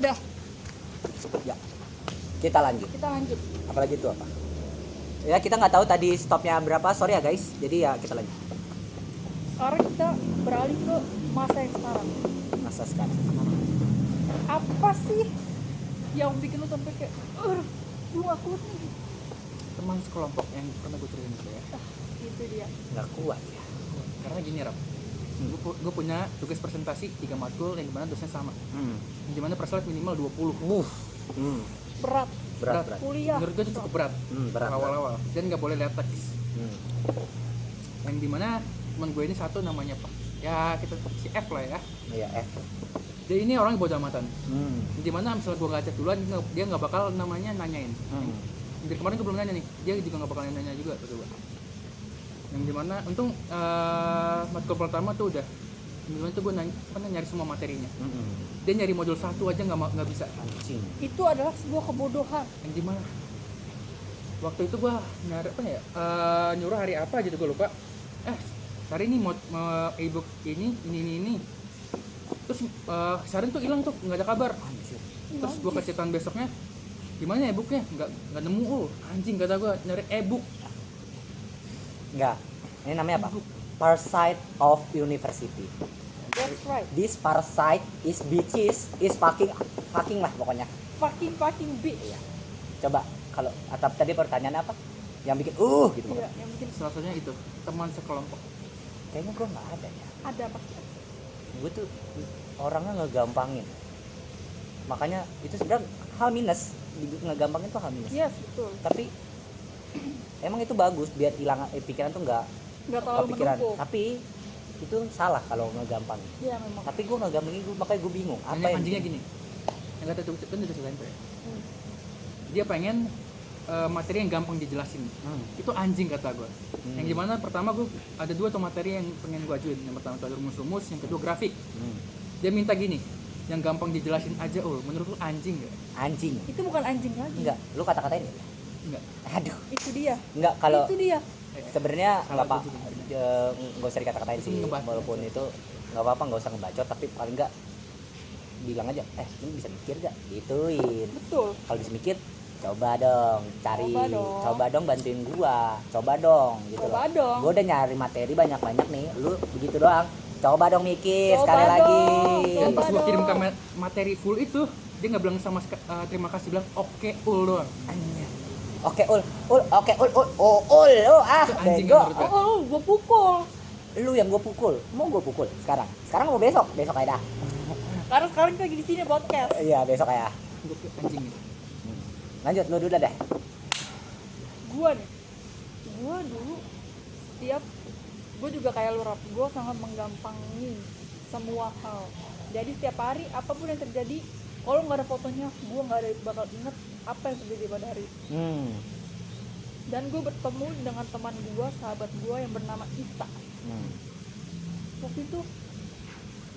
Dah, Ya, kita lanjut. kita lanjut. Apalagi itu apa? Ya kita nggak tahu tadi stopnya berapa, sorry ya guys. Jadi ya kita lanjut. Sekarang kita beralih ke masa yang sekarang. Masa sekarang. Apa sih yang bikin lu sampai kayak, lu aku nih? Teman sekelompok yang pernah gue ceritain itu ya. Itu dia. Nggak kuat ya. Karena gini Rap, gue punya tugas presentasi 3 matkul yang dimana dosennya sama, yang dimana perselat minimal 20. Berat. Berat. Kuliah. Menurut gue itu cukup berat, Berat. awal-awal, dan nggak boleh lihat teks. Yang dimana teman gue ini satu namanya Pak, ya kita si F lah ya. Iya, Dia ini orang bodoh amatan. Yang dimana misalnya gue nggak chat duluan, dia nggak bakal namanya nanyain. Dari kemarin gue belum nanya nih, dia juga nggak bakal nanya juga berdua. Yang dimana untung matkul pertama tuh udah, yang dimana tuh gue nyari semua materinya. Dia nyari modul 1 aja nggak bisa. Anjing. Itu adalah sebuah kebodohan. Yang dimana waktu itu gue nyari apa ya, nyuruh hari apa gitu gue lupa. Hari ini mau e-book ini. Terus seharian tuh hilang tuh, nggak ada kabar. Terus gue kecetan besoknya, gimana e-booknya? Nggak nemu. Anjing, kata gue nyari e-book. Enggak. Ini namanya apa? Parasite of University. That's right. This parasite is bitches is fucking lah pokoknya. Fucking bitch. Iya. Coba kalau atap tadi pertanyaannya apa? Yang bikin gitu. Iya, yang bikin Salah satunya itu teman sekelompok. Kayaknya gue nggak ada ya. ada pasti. Gue tuh orangnya ngegampangin. Makanya itu sebenarnya hal minus. Ngegampangin tuh hal minus. Yes, betul. Tapi emang itu bagus biar hilang pikiran tuh nggak Terlalu kepikiran. menumpuk. Tapi itu salah kalau ngegampangin. Iya memang. Tapi gue ngegampangin, makanya gue bingung. Apa yang Anjingnya gini, yang kata tuh kan udah ceritain tuh ya. Hmm. Dia pengen materi yang gampang dijelasin. Itu anjing kata gue. Yang dimana pertama gue ada 2 tuh materi yang pengen gue ajuin. Yang pertama itu ada rumus-rumus, yang kedua grafik. Dia minta gini, yang gampang dijelasin aja. Menurut lu anjing gak? Anjing. Itu bukan anjing lagi. Enggak, lu kata-katain ya? Enggak. Aduh. Itu dia. Enggak, kalau Itu dia. sebenarnya Salah nggak apa, gua juga. nggak usah dikata-katain Itu sih, ngebacot. walaupun itu nggak apa-apa, nggak usah ngebacot, tapi paling nggak bilang aja, ini bisa mikir gak? Gituin. Betul. Kalau bisa mikir, coba dong cari, Coba dong. Bantuin gua, coba dong gitu Coba loh. dong. Gua udah nyari materi banyak-banyak nih, lu begitu doang. Coba dong mikir Coba sekali dong, lagi. Dan pas gue dong. kirim ke materi full itu, dia nggak bilang sama terima kasih, bilang oke ul doang. Oke ul, Itu anjing bego. menurut gue. Gua pukul. Lu yang gua pukul, mau gua pukul sekarang mau besok aja dah. Karena sekarang kita lagi di sini podcast. Iya besok aja. Gue anjing gitu. Lanjut lu dulu deh. Gua dulu setiap gue juga kayak lu Rap, gue sangat menggampangin semua hal. Jadi setiap hari apapun yang terjadi, kalau nggak ada fotonya, gue nggak ada bakal inget apa yang terjadi pada hari itu. Dan gue bertemu dengan teman gue, sahabat gue yang bernama Ita. Waktu itu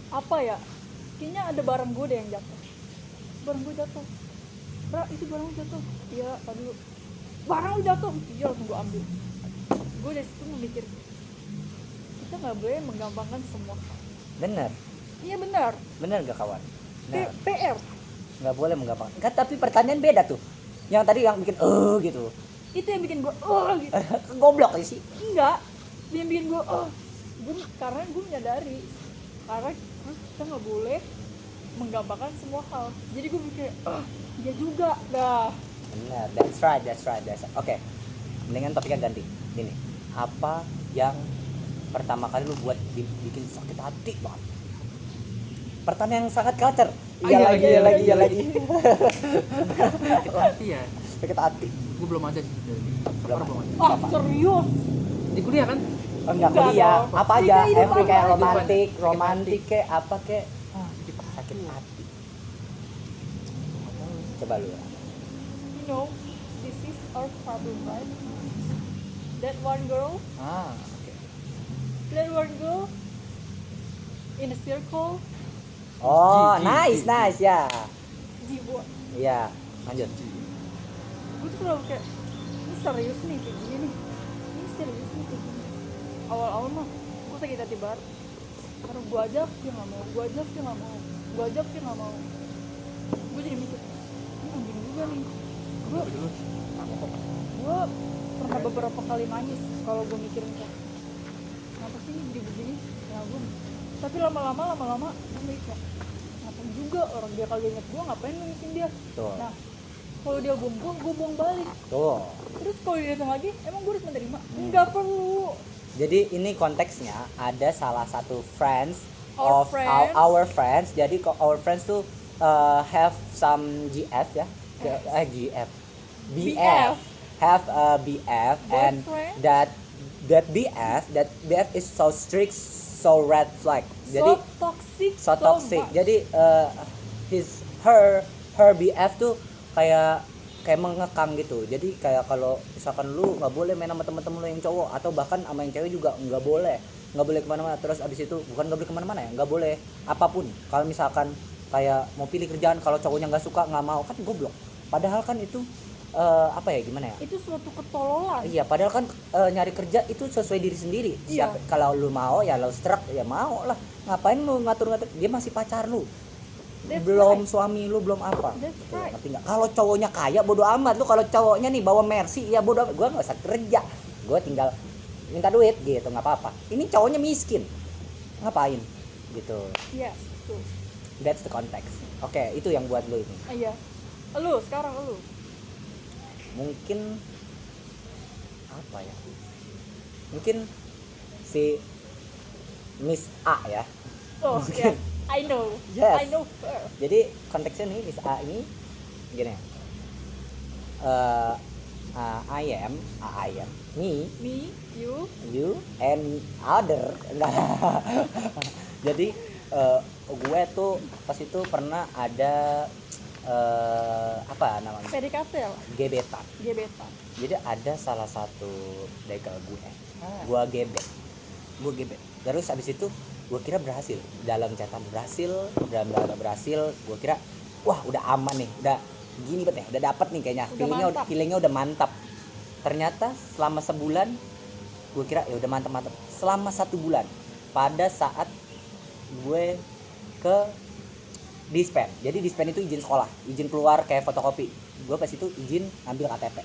apa ya? Kayaknya ada barang gue deh yang jatuh. Barang gue jatuh. Bra, itu barang gue jatuh. Iya, tadi barang lu jatuh. Iya, langsung gue ambil. Gue dari situ memikir, kita nggak boleh menggampangkan semua hal. Bener gak kawan? Bener. PR. Nggak boleh menggampang. Enggak, tapi pertanyaan beda tuh. Yang tadi yang bikin gitu. Itu yang bikin gue gitu. Goblok sih. Enggak, yang bikin gue karena gue menyadari karena kita nggak boleh menggampangkan semua hal. Jadi gue mikir dia juga dah. Bener, that's right. Oke. Mendingan topiknya ganti. Gini, apa yang pertama kali lu buat bikin sakit hati banget? Pertanyaan yang sangat culture. Iya lagi. Sakit hati ya. Sakit hati. Gue belum ada sih. Belum Belum ada. Apa? Serius? Di kuliah kan? Enggak Enggak kuliah. dong. Apa aja? Tiga hidup Every kayak apa aja? romantik kayak apa kayak sakit hati. Coba lu. You know, this is our problem, right? That one girl in a circle. Oh, G. nice ya. Jiwa. Iya, lanjut. Gue tuh selalu kayak, ini serius nih kayak gini nih. Ini serius nih kayak gini. Awal-awal mah gue sakit hati banget. Karena gue ajak dia nggak mau, gue ajak dia nggak mau. gue jadi mikir ini anjing juga nih. Gue Apa dulu? gue pernah beberapa kali nangis kalau gue mikirin kok kenapa sih ini jadi begini ya gue, tapi lama-lama gue mikir ngapain juga orang dia kagak inget gue, ngapain lu ngingetin dia. Tuh. Nah kalau dia buang gue buang balik, Tuh. terus kalau dia datang lagi emang gue harus menerima? Nggak perlu. Jadi ini konteksnya ada salah satu friends Our of friends. our friends. Jadi our friends tuh have some GF ya. GF. BF. Have a BF and Boyfriend. that BF is so strict, so red flag. Jadi So toxic. much. Jadi her BF tuh kayak mengekang gitu. Jadi kayak kalau misalkan lu nggak boleh main sama temen-temen lu yang cowok atau bahkan sama yang cewek juga nggak boleh kemana-mana. Terus abis itu bukan nggak boleh kemana-mana ya, nggak boleh apapun. Kalau misalkan kayak mau pilih kerjaan, kalau cowoknya nggak suka nggak mau kan goblok. Padahal kan itu apa ya, gimana ya? Itu suatu ketololan. Iya, padahal kan nyari kerja itu sesuai diri sendiri. Iya. Kalau lu mau ya lu struck ya mau lah. Ngapain lu ngatur-ngatur? Dia masih pacar lu. That's Belum right. suami lu, belum apa. That's Tuh, right. ngerti nggak? Kalau cowoknya kaya bodo amat lu, kalau cowoknya nih bawa Mercy ya bodo amat. Gua nggak usah kerja. Gua tinggal minta duit gitu, nggak apa-apa. Ini cowoknya miskin. Ngapain? Gitu. Yes, tuh. That's the context. Oke, itu yang buat lu ini. Iya. Lu sekarang lu. Mungkin apa ya, mungkin si Miss A ya. Oh, yes. I know. Yes. I know her. Jadi konteksnya nih Miss A ini gini, I am me, Me, you and other. Enggak. Jadi gue tuh pas itu pernah ada apa namanya, PDKT lah. gebetan. Gebetan. Jadi ada salah satu begal gue gebet, terus abis itu gue kira berhasil dalam catatan, berhasil gue kira wah udah aman nih, udah gini bet ya, udah dapet nih kayaknya, Udah feelingnya udah mantap. Ternyata selama sebulan gue kira ya udah mantap, selama 1 bulan pada saat gue ke dispen. Jadi dispen itu izin sekolah, izin keluar kayak fotokopi. Gue pas itu izin ambil KTP.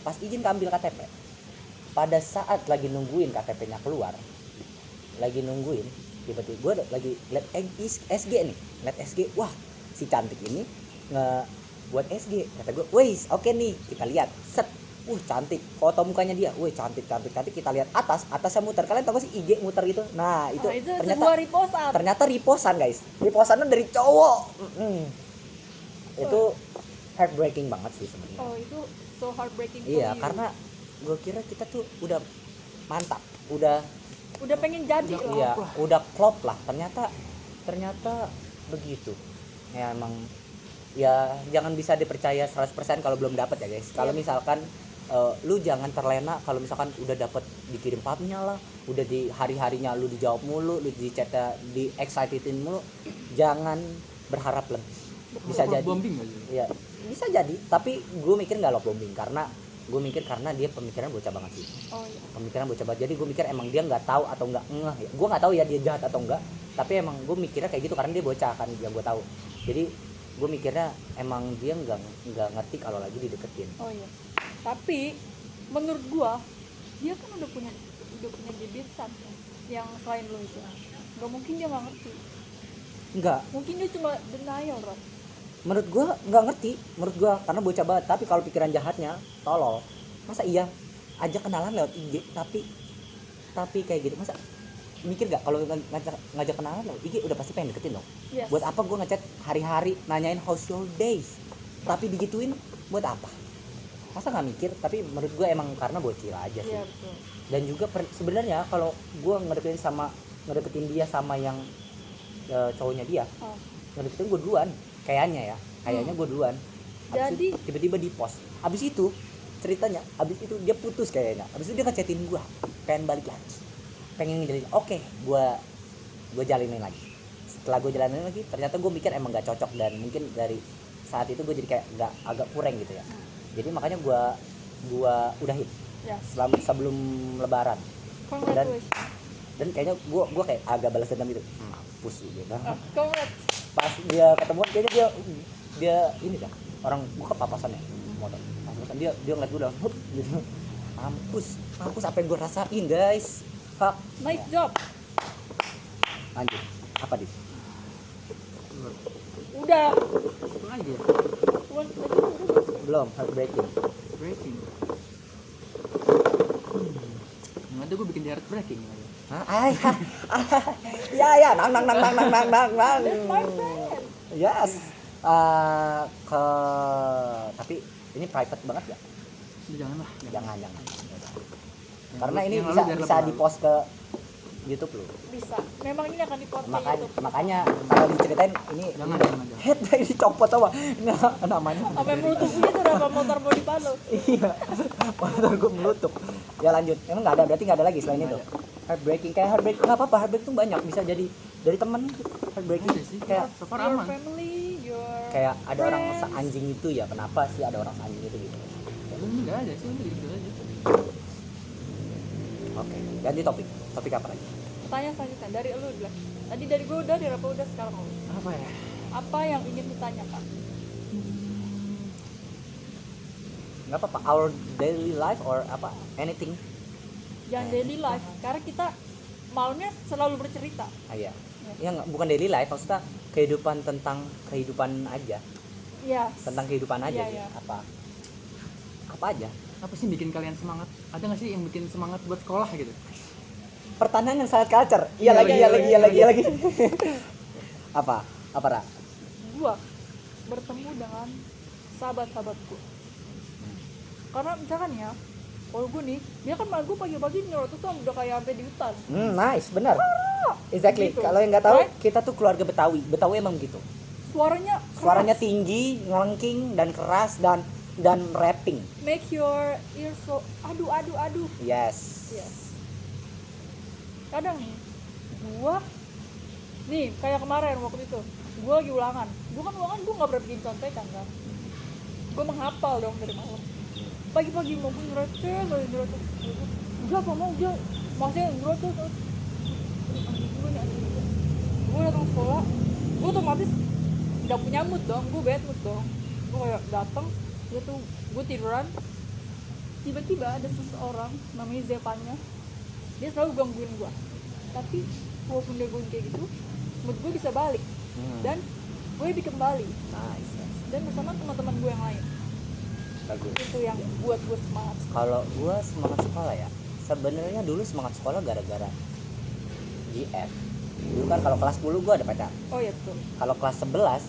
Pas izin ambil KTP, pada saat lagi nungguin KTP-nya keluar, lagi nungguin, tiba-tiba gue lagi liat SG nih, liat SG, wah si cantik ini buat SG. Kata gue, wes oke nih, kita lihat, set, cantik, foto mukanya dia, cantik, kita lihat atasnya muter. Kalian tahu gak sih IG muter gitu? Nah itu ternyata sebuah reposan. Ternyata reposan guys, reposannya dari cowok. Itu heartbreaking banget sih sebenarnya. Oh, itu so heartbreaking for Iya, you. karena gue kira kita tuh udah mantap, udah pengen jadi loh. iya, udah klop lah. Ternyata begitu. Ya emang ya jangan bisa dipercaya 100% kalau belum dapat ya guys. Kalau Iya. misalkan lu jangan terlena kalau misalkan udah dapat dikirim papnya lah, udah di hari-harinya lu dijawab mulu, lu di chat di excitetin mulu, jangan berharap lebih. Bisa Love jadi. bombing aja. Iya, bisa jadi, tapi gue mikir nggak love bombing karena dia pemikiran bocah banget sih. Oh iya. Pemikiran bocah banget. Jadi gue mikir emang dia nggak tahu atau nggak ngeh ya. Gue nggak tahu ya dia jahat atau enggak, tapi emang gue mikirnya kayak gitu karena dia bocah kan, yang gue tahu. Jadi gue mikirnya emang dia nggak ngerti kalau lagi dideketin. Oh iya. Tapi menurut gua dia kan udah punya gebetan yang selain lo itu. Gak mungkin dia nggak ngerti. Enggak, Mungkin dia cuma denial, Rob. menurut gue nggak ngerti, karena bocah banget. Tapi kalau pikiran jahatnya tolol, masa iya aja kenalan lewat IG tapi kayak gitu, masa mikir gak kalau ngajak kenalan lewat IG udah pasti pengen deketin dong. Yes. Buat apa gue ngechat hari-hari nanyain how's your days, tapi digituin buat apa? Masa nggak mikir? Tapi menurut gue emang karena bocil aja sih. Iya betul. Dan juga sebenarnya kalau gue ngedeketin dia sama yang cowoknya dia, Oh. ngedeketin gue duluan kayaknya gue duluan. Abis Jadi- itu tiba-tiba di post, abis itu ceritanya abis itu dia putus kayaknya, abis itu dia ngechatin gue pengen balik lagi, pengen ngejalin. Oke, gue jalinin lagi. Setelah gue jalanin lagi, ternyata gue mikir emang gak cocok, dan mungkin dari saat itu gue jadi kayak agak kurang gitu ya. Jadi makanya gue udahin Yes. sebelum lebaran. Congratulations. Dan kayaknya gue kayak agak balas dendam gitu, mampus gitu. Oh, congrats. Pas dia ketemuan kayaknya dia dia ini dah orang gua kepapasan ya motor pas dia ngeliat gua udah hup, gitu. mampus apa yang gua rasain guys. Fuck. Nice job. Lanjut apa dit? Udah. Itu lagi ya. Belum heartbreaking. Breaking. Yang ada gue bikin di heartbreaking lagi. Hah? Ya, nang. That's my friend. Yes. Tapi ini private banget ya? Jangan lah. Jangan. Yang Karena lu- ini yang lalu bisa biar bisa lebih di lalu. post ke YouTube loh. Bisa. Memang ini akan di-post ke YouTube. Makanya kalau diceritain ini Jangan. head ini copot apa? Nah, namanya. Sampai menutup gitu berapa motor mau dipalo. Iya. Motor gue meletup. Ya lanjut. Emang nggak ada berarti nggak ada lagi selain itu. Heartbreaking kayak heartbreak nggak apa-apa, heartbreak tuh banyak bisa jadi dari temen heartbreaking Iya sih. kayak So far Your aman. family, your kayak ada orang friends. seanjing itu ya, kenapa sih ada orang seanjing itu gitu. Lu enggak ada sih, lu gitu aja. Oke, ganti topik apa lagi? Pertanyaan selanjutnya dari lu dulu. Tadi dari gue udah, dari apa udah, sekarang lu. Apa ya? Apa yang ingin ditanyakan? Nggak apa-apa, our daily life or apa anything. Yang daily life, karena kita maunya selalu bercerita. Iya. Ya nggak, bukan daily life, maksudnya kehidupan tentang kehidupan aja, Yes. tentang kehidupan aja. Iya, gitu. iya. Apa aja? Apa sih yang bikin kalian semangat? Ada nggak sih yang bikin semangat buat sekolah gitu? Pertanyaan yang sangat culture. Iya Iya, lagi. Apa Ra? Gua bertemu dengan sahabat-sahabatku. Karena misalkan ya, kalau gue nih, dia kan malah gue pagi-pagi nyerotos tuh udah kayak sampai di hutan. Nice, benar. Exactly. Gitu. Kalau yang nggak tahu, Right? kita tuh keluarga Betawi. Betawi emang gitu. Suaranya keras. Suaranya tinggi, ngelengking dan keras dan rapping. Make your ears so aduh. Yes. Yes. Kadang nih, gua nih kayak kemarin waktu itu, gua lagi ulangan. Gua kan ulangan gua nggak pernah bikin contekan kan. Gua menghafal dong dari malam. Pagi-pagi mau gue nyerocos. Udah apa mau udah, maksudnya nyerocos. Gue datang sekolah, gue otomatis nggak punya mood dong, gue bad mood dong. Gue kayak datang, dia tuh gue tiduran, tiba-tiba ada seseorang namanya Zepanya, dia selalu gangguin gue. Tapi walaupun dia gangguin kayak gitu, mood gue bisa balik dan gue bisa kembali Nice. dan bersama teman-teman gue yang lain. Bagus. Itu yang buat gue semangat. Kalau gua semangat sekolah ya, sebenarnya dulu semangat sekolah gara-gara GF. Dulu kan kalau kelas 10 gua ada pacar. Oh ya betul. Kalau kelas 11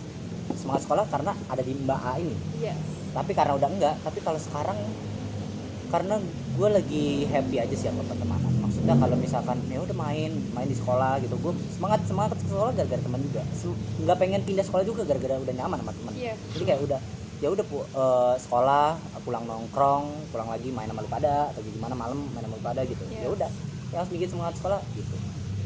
semangat sekolah karena ada di Mbak A ini. Yes. Tapi karena udah enggak, tapi kalau sekarang karena gue lagi happy aja sih sama pertemanan. Maksudnya kalau misalkan ya udah main di sekolah gitu, gue semangat ke sekolah gara-gara teman juga. Nggak pengen pindah sekolah juga gara-gara udah nyaman sama teman. Yes. Jadi kayak udah sekolah, pulang nongkrong, pulang lagi main sama lu pada atau gimana malam main sama lu pada gitu. Yes. Ya udah, yang harus bikin semangat sekolah gitu.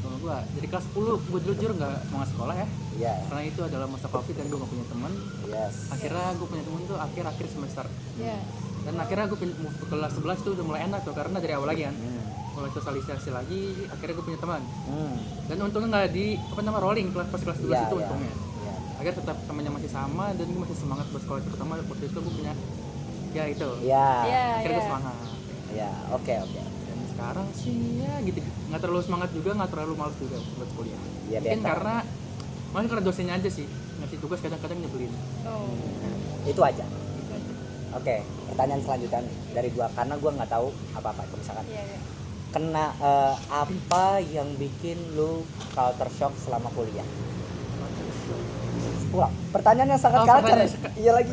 Kalau gua dari kelas 10 gua jujur nggak semangat sekolah ya, Iya. karena itu adalah masa covid dan gua nggak punya teman. Yes. Akhirnya gua punya teman tuh akhir semester. Yes. Dan akhirnya gua move ke kelas 11 tuh udah mulai enak tuh karena dari awal lagi kan. Hmm. Mulai sosialisasi lagi, akhirnya gua punya teman. Hmm. Dan untungnya nggak di rolling pas kelas 12 Iya, itu iya. untungnya. Iya. Akhirnya tetap temannya masih sama dan gue masih semangat buat sekolah, terutama waktu itu gue punya ya itu. Iya. Iya. Akhirnya gue semangat. Iya, oke. Dan sekarang sih ya gitu, nggak terlalu semangat juga, nggak terlalu malas juga buat kuliah. Iya, Mungkin better. karena dosennya aja sih ngasih tugas kadang-kadang nyebelin. Oh. Itu aja. Oke, pertanyaan selanjutnya nih, dari gua karena gua nggak tahu apa-apa itu misalkan. Iya. Kena apa yang bikin lu culture shock selama kuliah? Pulang. Pertanyaan yang sangat Oh, culture. pertanyaan- Iya lagi.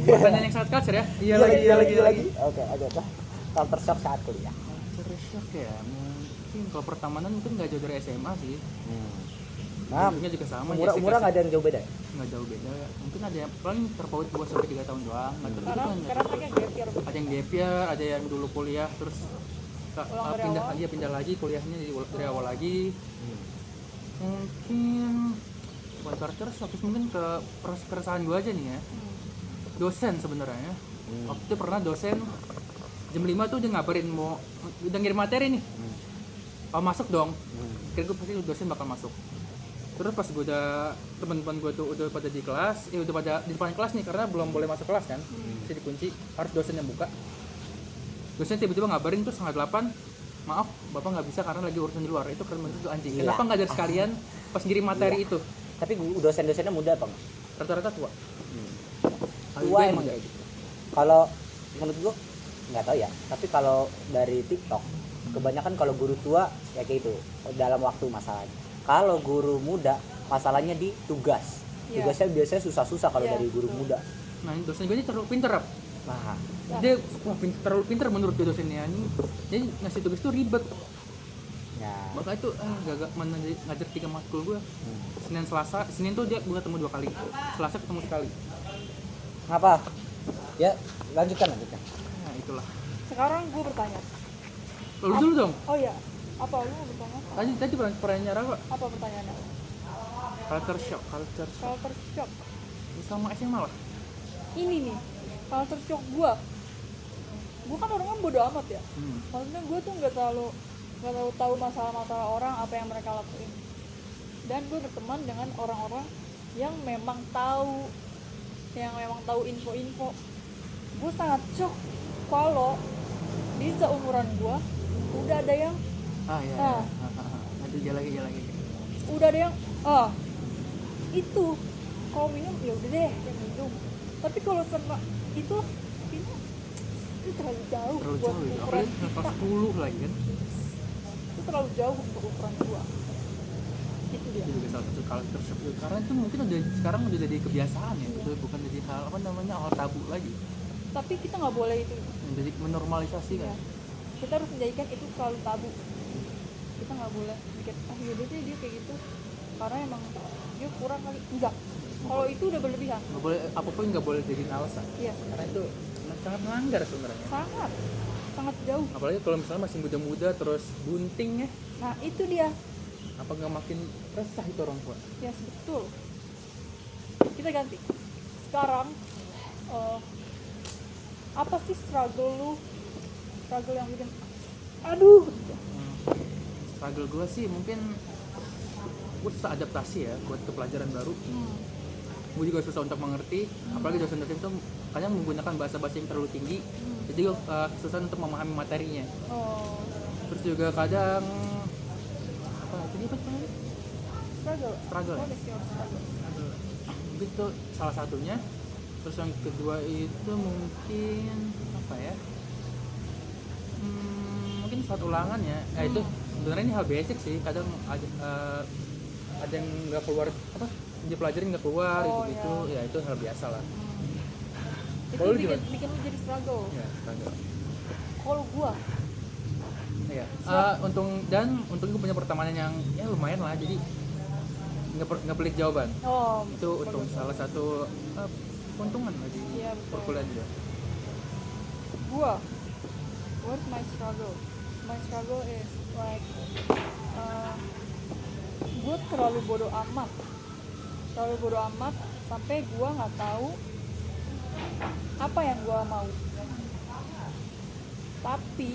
Pertanyaan yang sangat culture ya? Iya lagi. Oke, aja dah. Culture shock saat kuliah. Culture shock ya, mungkin kalau pertemanan mungkin nggak jauh dari SMA sih. Nah, Umurnya juga sama. umurnya nggak ada yang jauh beda ya? Nggak jauh beda. Mungkin ada yang paling terpaut 2 sampai 3 tahun doang. Nggak terlalu Karena kan. mereka gap year. Ada yang gap year, ada yang dulu kuliah terus Ulang dari pindah awal. aja pindah lagi kuliahnya dari awal lagi. Mungkin buat culture shock terus mungkin ke keresahan gue aja nih ya. Dosen sebenarnya. Waktu itu pernah dosen jam 5 tuh udah ngabarin mau udah ngirim materi nih. Oh masuk dong. Kira gue pasti dosen bakal masuk. Terus pas gue udah teman-teman gue tuh udah pada di kelas, udah pada di depan kelas nih karena belum boleh masuk kelas kan, masih dikunci, harus dosen yang buka. Dosen tiba-tiba ngabarin tuh 7:30, maaf bapak nggak bisa karena lagi urusan di luar. Itu keren banget tuh anjing. Gila. Kenapa nggak dari sekalian pas ngirim materi itu? Tapi dosen-dosennya muda apa enggak? Rata-rata tua. Tua emang kayak gitu. Kalau menurut gua nggak tahu ya, tapi kalau dari TikTok kebanyakan kalau guru tua ya kayak itu dalam waktu masalahnya. Kalau guru muda masalahnya di tugas. Iya. Tugasnya biasanya susah-susah kalau Iya, dari guru betul. muda. Nah ini dosen gue ini terlalu pinter, Rap. Nah, Dia terlalu pinter menurut dia dosennya ini. Jadi ngasih tugas tuh ribet. ya. Makanya itu gak mana ngajar 3 matkul gue. Senin Selasa, Senin tuh dia gue ketemu 2 kali. Selasa ketemu sekali. Ngapa? Ya, lanjutkan. Nah itulah. Sekarang gue bertanya. Lalu dulu dong. Oh ya, apa lu mau bertanya? Tadi pertanyaan apa? Apa pertanyaannya? Culture shock. Culture shock. Sama SMA lah. Ini nih, culture shock gue kan orangnya bodo amat ya. Maksudnya gue tuh nggak terlalu tahu masalah-masalah orang, apa yang mereka lakuin. Dan gue berteman dengan orang-orang yang memang tahu info-info. Gue sangat shock kalau di seumuran gue udah ada yang Iya. Nah. Nanti dia lagi. udah ada yang itu kalau minum ya udah deh yang minum. Tapi kalau sama itu terlalu jauh Terlalu buat jauh ya. ukuran Apalagi kita. kelas 10 lagi kan. Itu terlalu jauh untuk ukuran gua. Itu dia. Itu juga salah satu culture shock juga. Karena itu mungkin sekarang udah jadi kebiasaan ya. Udah bukan jadi hal hal tabu lagi. Tapi kita nggak boleh itu. Jadi menormalisasi kan. Ya. Kita harus menjadikan itu selalu tabu. Kita nggak boleh mikir yaudah deh dia kayak gitu karena emang dia kurang kali. Enggak. Kalau itu udah berlebihan. Nggak boleh, apapun nggak boleh jadi alasan. Iya. Karena itu sangat melanggar sebenarnya. Sangat jauh. Apalagi kalau misalnya masih muda-muda terus bunting ya. Nah itu dia. Apa nggak makin resah itu orang tua? Yes, betul. Kita ganti. Sekarang apa sih struggle yang bikin aduh Struggle gue sih mungkin gue susah adaptasi ya buat ke pelajaran baru. Gue juga susah untuk mengerti, apalagi dosen-dosen itu kadang menggunakan bahasa-bahasa yang terlalu tinggi, jadi gue susah untuk memahami materinya. oh Terus juga kadang apa tadi apa namanya? struggle Ya? What is your struggle? Mungkin itu salah satunya. Terus yang kedua itu mungkin apa ya? Mungkin saat ulangan ya. Itu sebenarnya ini hal basic sih. Kadang ada yang nggak keluar apa? Dia pelajarin nggak keluar Oh, gitu. Ya itu hal biasa lah. Itu Kalau lu bikin gimana? lu jadi struggle. Ya, struggle. Kalau gua Iya. Untung gue punya pertemanan yang ya lumayan lah. Jadi nggak pelit jawaban. Itu untung salah satu keuntungan lagi Iya, betul. perkuliahan juga. What's my struggle? My struggle is like gue terlalu bodoh amat sampai gue nggak tahu apa yang gue mau. Tapi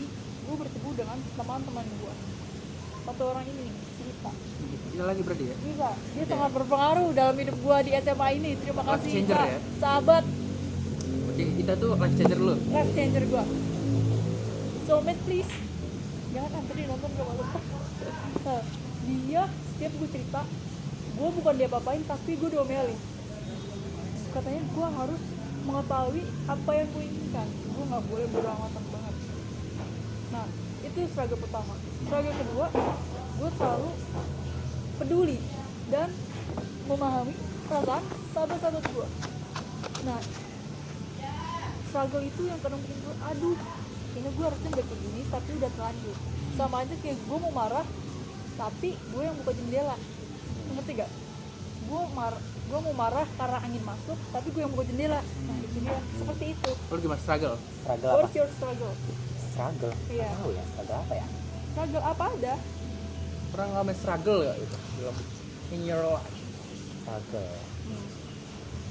gue bertemu dengan teman-teman gue. Satu orang ini nih, si Rita. Kita lagi berarti ya. Bisa, dia sangat berpengaruh dalam hidup gue di SMA ini. Terima Life kasih changer Kak, ya? sahabat Oke, kita tuh life changer lu. life changer gue. Soulmate please. Jangan antri nonton gak malu. Nah, dia setiap gue cerita, gue bukan dia apain tapi gue diomelin. Katanya gue harus mengetahui apa yang gue inginkan. Gue nggak boleh bodoh amatan banget. Nah, itu struggle pertama. Struggle kedua, gue selalu peduli dan memahami perasaan sahabat-sahabat gue. Nah, struggle itu yang kadang bikin gue, aduh, ini gue harusnya gak kayak gini, tapi udah terlanjur. Sama aja kayak gue mau marah, tapi gue yang buka jendela. Ngerti gak? Gue mau marah karena angin masuk, tapi gue yang buka jendela. Nah, itu dia. Seperti itu. Lu gimana struggle? Struggle apa? What's your struggle? Struggle? Iya. Nggak tahu ya, struggle apa ya? Struggle apa ada? Pernah ngalamin struggle gak gitu dalam in your life? Struggle.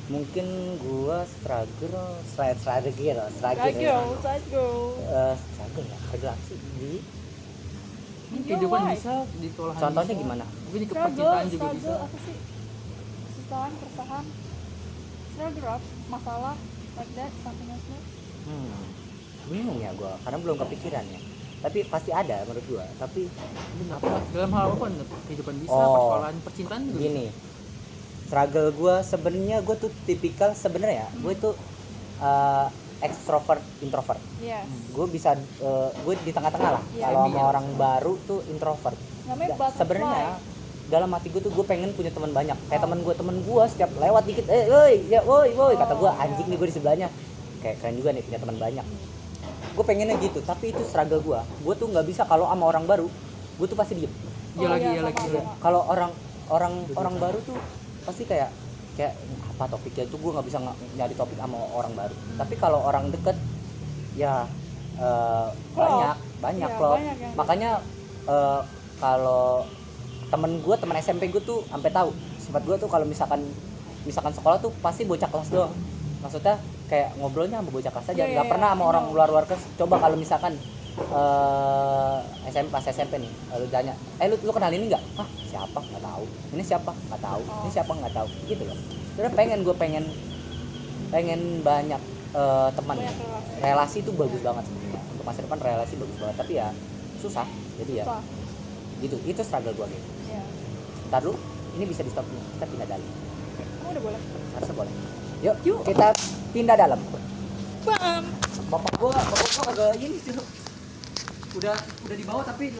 Mungkin gua struggle struggle ya. Struggle ya. Struggle apa sih di Kehidupan life. bisa ditolak. contohnya gimana? Mungkin di struggle percintaan juga bisa. struggle apa sih, kesusahan, keresahan, struggle, masalah, like that, something like that. Bingung ya gue karena belum kepikiran ya, tapi pasti ada menurut gue. Tapi Apa dalam hal apa kehidupan bisa, Oh. persoalan percintaan juga bisa. gini, struggle gue sebenarnya gue tuh tipikal sebenarnya gue tuh extrovert introvert. Yes, Gue bisa gue di tengah-tengah lah. Iya, Kalau sama iya. orang baru tuh introvert. namanya butterfly. Sebenarnya dalam hati gue tuh gue pengen punya teman banyak. Kayak temen gue setiap lewat dikit, woi, ya woi, kata gue iya. anjing nih gue di sebelahnya. Kayak keren juga nih punya teman banyak. Gue pengennya gitu, tapi itu struggle gue. Gue tuh nggak bisa kalau sama orang baru, gue tuh pasti diem. Iya Oh, lagi, iya, iya sama, lagi. sama. Kalau orang baru tuh pasti kayak apa topiknya itu gue nggak bisa nyari topik sama orang baru. Tapi kalau orang deket ya banyak Iya, klop. banyak yang Makanya kalau temen SMP gue tuh sampai tahu sifat gue tuh kalau misalkan sekolah tuh pasti bocah kelas doang. Maksudnya kayak ngobrolnya sama bocah kelas aja, Iya, nggak iya, pernah sama iya. orang luar kelas. Coba kalau misalkan SMP nih, lu tanya, lu kenal ini nggak? Ah siapa? Nggak tahu. Ini siapa? Nggak tahu. Ini siapa? Nggak tahu. Gitu loh. Sebenarnya pengen banyak teman. Banyak relasi. Relasi itu bagus banget sebenarnya. Untuk masa depan relasi bagus banget. Tapi ya susah. Jadi ya Susah. gitu. Itu struggle gua gitu. Iya. Ntar dulu, ini bisa di stop nih. Kita pindah dalam. Kamu udah boleh. Harusnya boleh. Yuk, kita pindah dalam. Bam. Bapak gua kagak ini tuh. Udah di bawah tapi